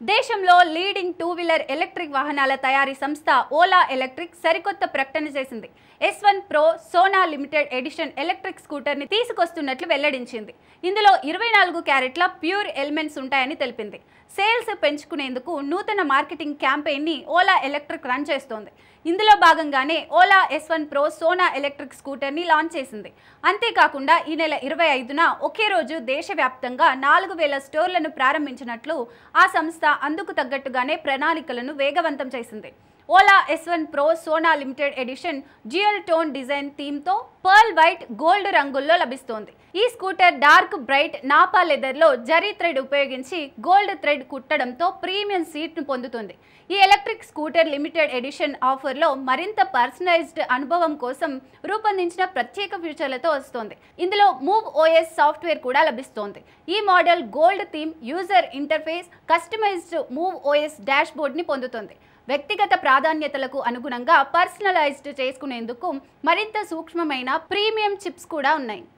దేశంలో leading two wheeler electric వాహనాల తయారీ సంస్థ ఓలా ఎలక్ట్రిక్ సరికొత్త ప్రకటన చేసింది. S1 Pro Sona limited edition electric scooter ని తీసుకొస్తున్నట్లు వెల్లడించింది. ఇందులో 24 క్యారెట్ల ప్యూర్ ఎలిమెంట్స్ ఉంటాయని తెలిపింది. సేల్స్ పెంచుకునేందుకు నూతన మార్కెటింగ్ క్యాంపెయిన్ ని ఓలా ఎలక్ట్రిక్ రన్ చేస్తోంది. ఇందులో భాగంగానే Ola S1 Pro Sona electric scooter ని లాంచ్ చేసింది. అంతేకాకుండా ఈ నెల 25న ఒకే రోజు దేశవ్యాప్తంగా 4000 స్టోర్లను ప్రారంభించినట్లు ఆ సంస్థ అందుకు తగ్గట్టుగానే ప్రణాళికలను వేగవంతం చేసింది. Ola S1 Pro Sona limited edition dual tone design theme తో పర్ల్ వైట్ గోల్డ్ రంగుల్లో లభిస్తోంది. ఈ scooter dark bright nappa leather లో జరీ థ్రెడ్ ఉపయోగించి గోల్డ్ థ్రెడ్ కుట్టడంతో ప్రీమియం సీట్ ను పొందుతుంది. ఈ electric scooter limited edition offer లో మరింత పర్సనలైజ్డ్ అనుభవం కోసం రూపొందించిన ప్రత్యేక ఫీచర్లతో వస్తోంది. ఇందులో మూవ్ OS సాఫ్ట్వేర్ కూడా లభిస్తోంది. ఈ model gold theme, user interface, customised move OS dashboard ని పొందుతుంది. వ్యక్తిగత ప్రాధాన్యతలకు అనుగుణంగా పర్సనలైజ్డ్ చేసుకునేందుకు మరింత సూక్ష్మమైన ప్రీమియం చిప్స్ కూడా ఉన్నాయి.